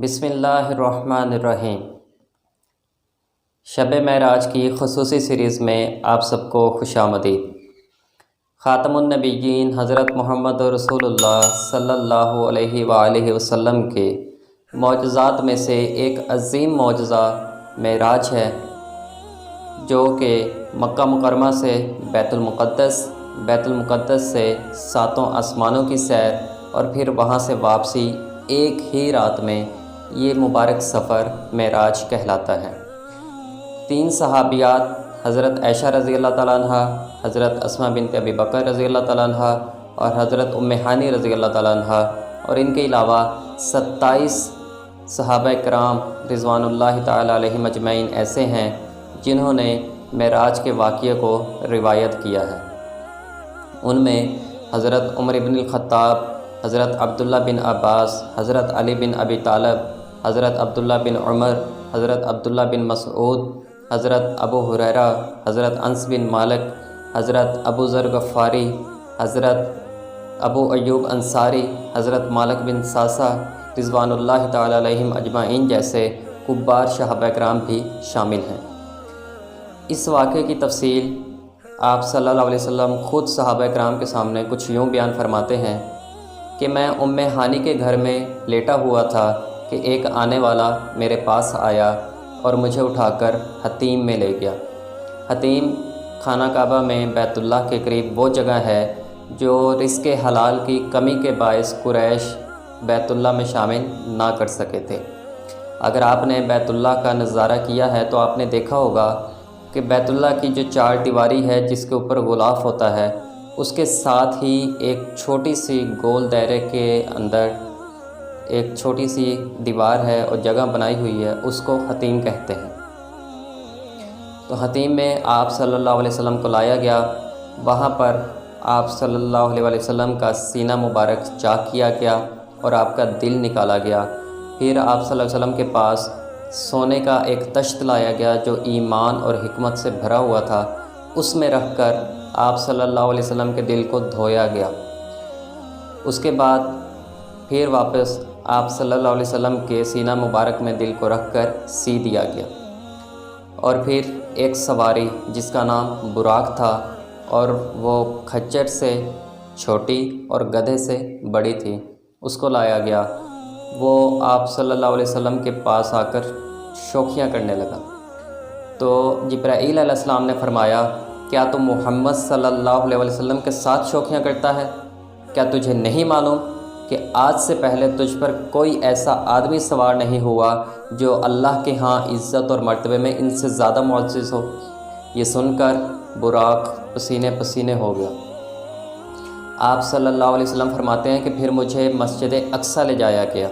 بسم اللہ الرحمن الرحیم۔ شب معراج کی خصوصی سیریز میں آپ سب کو خوش آمدید۔ خاتم النبیین حضرت محمد رسول اللہ صلی اللہ علیہ وآلہ وسلم کے معجزات میں سے ایک عظیم معجزہ معراج ہے، جو کہ مکہ مکرمہ سے بیت المقدس سے ساتوں آسمانوں کی سیر اور پھر وہاں سے واپسی ایک ہی رات میں، یہ مبارک سفر معراج کہلاتا ہے۔ 3 صحابیات حضرت عائشہ رضی اللہ تعالیٰ عنہ، حضرت اسماء بنت ابی بکر رضی اللہ تعالیٰ عنہ اور حضرت ام ہانی رضی اللہ تعالیٰ عنہ، اور ان کے علاوہ 27 صحابہ کرام رضوان اللہ تعالیٰ علیہم اجمعین ایسے ہیں جنہوں نے معراج کے واقعے کو روایت کیا ہے۔ ان میں حضرت عمر بن الخطاب، حضرت عبداللہ بن عباس، حضرت علی بن ابی طالب، حضرت عبداللہ بن عمر، حضرت عبداللہ بن مسعود، حضرت ابو ہریرہ، حضرت انس بن مالک، حضرت ابو ذر غفاری، حضرت ابو ایوب انصاری، حضرت مالک بن ساسا رضوان اللہ تعالیٰ علیہم اجمعین جیسے کبار صحابہ کرام بھی شامل ہیں۔ اس واقعے کی تفصیل آپ صلی اللہ علیہ وسلم خود صحابہ کرام کے سامنے کچھ یوں بیان فرماتے ہیں کہ میں ام ہانی کے گھر میں لیٹا ہوا تھا کہ ایک آنے والا میرے پاس آیا اور مجھے اٹھا کر حتیم میں لے گیا۔ حتیم خانہ کعبہ میں بیت اللہ کے قریب وہ جگہ ہے جو رزق حلال کی کمی کے باعث قریش بیت اللہ میں شامل نہ کر سکے تھے۔ اگر آپ نے بیت اللہ کا نظارہ کیا ہے تو آپ نے دیکھا ہوگا کہ بیت اللہ کی جو 4 دیواری ہے جس کے اوپر غلاف ہوتا ہے، اس کے ساتھ ہی ایک چھوٹی سی گول دائرے کے اندر ایک چھوٹی سی دیوار ہے اور جگہ بنائی ہوئی ہے، اس کو حتیم کہتے ہیں۔ تو حتیم میں آپ صلی اللہ علیہ وسلم کو لایا گیا، وہاں پر آپ صلی اللہ علیہ وسلم کا سینہ مبارک چاک کیا گیا اور آپ کا دل نکالا گیا۔ پھر آپ صلی اللہ علیہ وسلم کے پاس سونے کا ایک تشت لایا گیا جو ایمان اور حکمت سے بھرا ہوا تھا، اس میں رکھ کر آپ صلی اللہ علیہ وسلم کے دل کو دھویا گیا۔ اس کے بعد پھر واپس آپ صلی اللہ علیہ وسلم کے سینہ مبارک میں دل کو رکھ کر سی دیا گیا، اور پھر ایک سواری جس کا نام براق تھا اور وہ کھچر سے چھوٹی اور گدھے سے بڑی تھی، اس کو لایا گیا۔ وہ آپ صلی اللہ علیہ وسلم کے پاس آ کر شوخیاں کرنے لگا، تو جبرائیل علیہ السلام نے فرمایا، کیا تو محمد صلی اللہ علیہ وسلم کے ساتھ شوخیاں کرتا ہے؟ کیا تجھے نہیں معلوم کہ آج سے پہلے تجھ پر کوئی ایسا آدمی سوار نہیں ہوا جو اللہ کے ہاں عزت اور مرتبے میں ان سے زیادہ معزز ہو؟ یہ سن کر براق پسینے پسینے ہو گیا۔ آپ صلی اللہ علیہ وسلم فرماتے ہیں کہ پھر مجھے مسجد اقصیٰ لے جایا گیا۔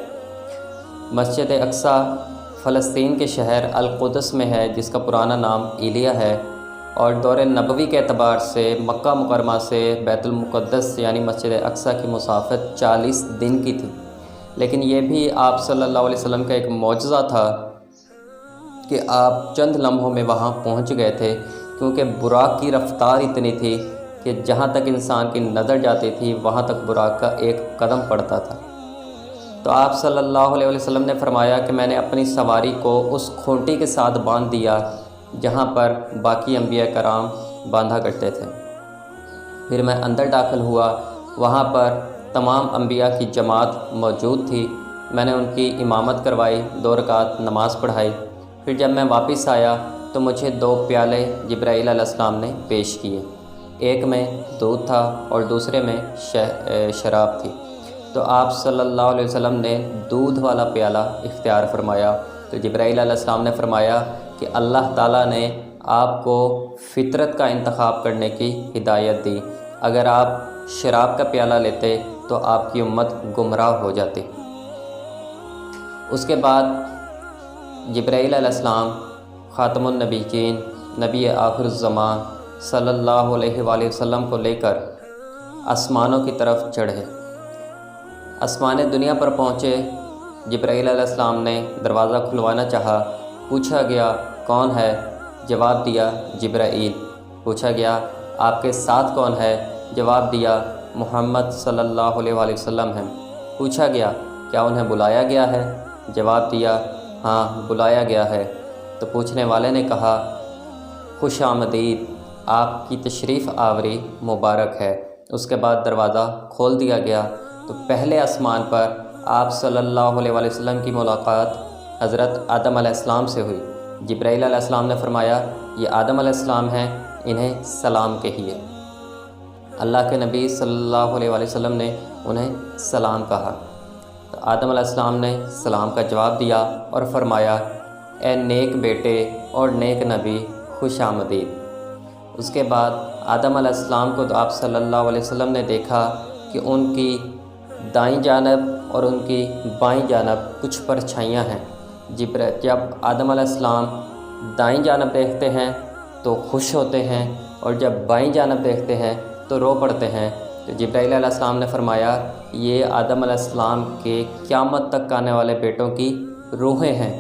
مسجد اقصیٰ فلسطین کے شہر القدس میں ہے، جس کا پرانا نام ایلیہ ہے، اور دور نبوی کے اعتبار سے مکہ مکرمہ سے بیت المقدس یعنی مسجد اقصیٰ کی مسافت 40 دن کی تھی۔ لیکن یہ بھی آپ صلی اللہ علیہ وسلم کا ایک معجزہ تھا کہ آپ چند لمحوں میں وہاں پہنچ گئے تھے، کیونکہ براق کی رفتار اتنی تھی کہ جہاں تک انسان کی نظر جاتی تھی وہاں تک براق کا ایک قدم پڑتا تھا۔ تو آپ صلی اللہ علیہ وسلم نے فرمایا کہ میں نے اپنی سواری کو اس کھونٹی کے ساتھ باندھ دیا جہاں پر باقی انبیاء کرام باندھا کرتے تھے۔ پھر میں اندر داخل ہوا، وہاں پر تمام انبیاء کی جماعت موجود تھی۔ میں نے ان کی امامت کروائی، 2 رکعت نماز پڑھائی۔ پھر جب میں واپس آیا تو مجھے 2 پیالے جبرائیل علیہ السلام نے پیش کیے، ایک میں دودھ تھا اور دوسرے میں شراب تھی۔ تو آپ صلی اللہ علیہ وسلم نے دودھ والا پیالہ اختیار فرمایا، تو جبرائیل علیہ السلام نے فرمایا کہ اللہ تعالیٰ نے آپ کو فطرت کا انتخاب کرنے کی ہدایت دی، اگر آپ شراب کا پیالہ لیتے تو آپ کی امت گمراہ ہو جاتی۔ اس کے بعد جبرائیل علیہ السلام خاتم النبیین نبی آخر الزمان صلی اللہ علیہ وآلہ وسلم کو لے کر آسمانوں کی طرف چڑھے۔ آسمان دنیا پر پہنچے، جبرائیل علیہ السلام نے دروازہ کھلوانا چاہا، پوچھا گیا کون ہے؟ جواب دیا جبرائیل۔ پوچھا گیا آپ کے ساتھ کون ہے؟ جواب دیا محمد صلی اللہ علیہ وآلہ وسلم ہیں۔ پوچھا گیا کیا انہیں بلایا گیا ہے؟ جواب دیا ہاں بلایا گیا ہے۔ تو پوچھنے والے نے کہا خوش آمدید، آپ کی تشریف آوری مبارک ہے۔ اس کے بعد دروازہ کھول دیا گیا تو پہلے آسمان پر آپ صلی اللہ علیہ وآلہ وسلم کی ملاقات حضرت آدم علیہ السلام سے ہوئی۔ جبرائیل علیہ السلام نے فرمایا یہ آدم علیہ السلام ہیں، انہیں سلام کہیے۔ اللہ کے نبی صلی اللہ علیہ وآلہ وسلم نے انہیں سلام کہا تو آدم علیہ السلام نے سلام کا جواب دیا اور فرمایا اے نیک بیٹے اور نیک نبی خوش آمدید۔ اس کے بعد آدم علیہ السلام کو تو آپ صلی اللہ علیہ وسلم نے دیکھا کہ ان کی دائیں جانب اور ان کی بائیں جانب کچھ پرچھائیاں ہیں۔ جب آدم علیہ السلام دائیں جانب دیکھتے ہیں تو خوش ہوتے ہیں اور جب بائیں جانب دیکھتے ہیں تو رو پڑتے ہیں۔ تو جبرائیل علیہ السلام نے فرمایا یہ آدم علیہ السلام کے قیامت تک آنے والے بیٹوں کی روحیں ہیں۔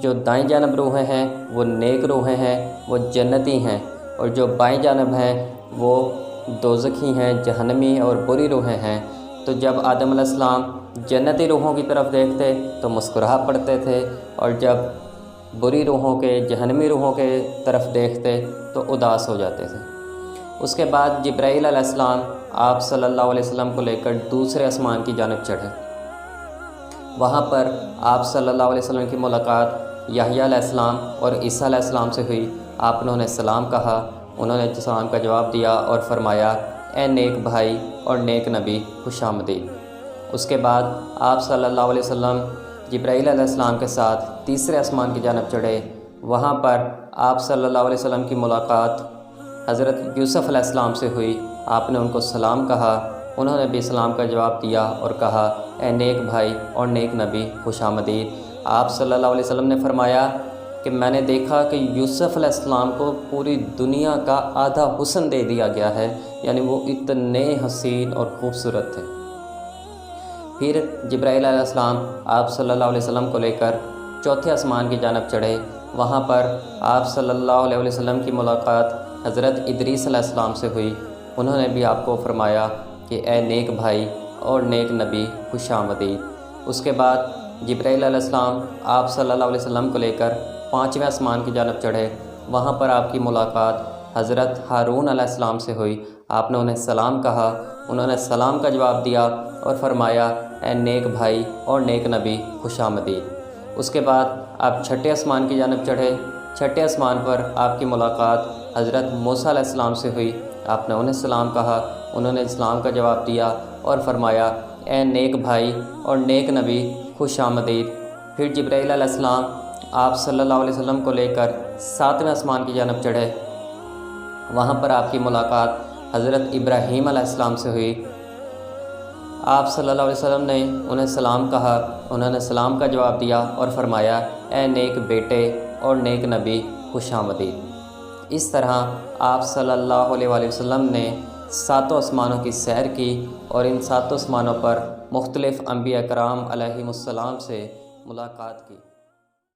جو دائیں جانب روحیں ہیں وہ نیک روحیں ہیں، وہ جنتی ہیں، اور جو بائیں جانب ہیں وہ دوزخی ہیں، جہنمی اور بری روحیں ہیں۔ تو جب آدم علیہ السلام جنتی روحوں کی طرف دیکھتے تو مسکرا پڑتے تھے، اور جب بری روحوں کے، جہنمی روحوں کے طرف دیکھتے تو اداس ہو جاتے تھے۔ اس کے بعد جبرائیل علیہ السلام آپ صلی اللہ علیہ وسلم کو لے کر دوسرے آسمان کی جانب چڑھے۔ وہاں پر آپ صلی اللہ علیہ وسلم کی ملاقات یحییٰ علیہ السلام اور عیسیٰ علیہ السلام سے ہوئی۔ آپ نے انہیں سلام کہا، انہوں نے سلام کا جواب دیا اور فرمایا اے نیک بھائی اور نیک نبی خوش آمدید۔ اس کے بعد آپ صلی اللہ علیہ وسلم جبرائیل علیہ السلام کے ساتھ تیسرے آسمان کی جانب چڑھے۔ وہاں پر آپ صلی اللہ علیہ وسلم کی ملاقات حضرت یوسف علیہ السلام سے ہوئی۔ آپ نے ان کو سلام کہا، انہوں نے بھی سلام کا جواب دیا اور کہا اے نیک بھائی اور نیک نبی خوش آمدید۔ آپ صلی اللہ علیہ وسلم نے فرمایا کہ میں نے دیکھا کہ یوسف علیہ السلام کو پوری دنیا کا آدھا حسن دے دیا گیا ہے، یعنی وہ اتنے حسین اور خوبصورت تھے۔ پھر جبرائیل علیہ السلام آپ صلی اللہ علیہ وسلم کو لے کر چوتھے آسمان کی جانب چڑھے۔ وہاں پر آپ صلی اللہ علیہ وسلم کی ملاقات حضرت ادریس علیہ السلام سے ہوئی۔ انہوں نے بھی آپ کو فرمایا کہ اے نیک بھائی اور نیک نبی خوش آمدید۔ اس کے بعد جبرائیل علیہ السلام آپ صلی اللہ علیہ وسلم کو لے کر پانچویں آسمان کی جانب چڑھے۔ وہاں پر آپ کی ملاقات حضرت ہارون علیہ السلام سے ہوئی۔ آپ نے انہیں سلام کہا، انہوں نے سلام کا جواب دیا اور فرمایا اے نیک بھائی اور نیک نبی خوش آمدید۔ اس کے بعد آپ چھٹے آسمان کی جانب چڑھے۔ چھٹے آسمان پر آپ کی ملاقات حضرت موسیٰ علیہ السلام سے ہوئی۔ آپ نے انہیں سلام کہا، انہوں نے اسلام کا جواب دیا اور فرمایا اے نیک بھائی اور نیک نبی خوش آمدید۔ پھر جبرائیل علیہ السلام آپ صلی اللہ علیہ وسلم کو لے کر ساتویں آسمان کی جانب چڑھے۔ وہاں پر آپ کی ملاقات حضرت ابراہیم علیہ السلام سے ہوئی۔ آپ صلی اللہ علیہ وسلم نے انہیں سلام کہا، انہوں نے سلام کا جواب دیا اور فرمایا اے نیک بیٹے اور نیک نبی خوش آمدید۔ اس طرح آپ صلی اللہ علیہ وآلہ وسلم نے ساتوں آسمانوں کی سیر کی اور ان ساتوں آسمانوں پر مختلف انبیاء کرام علیہم السلام سے ملاقات کی۔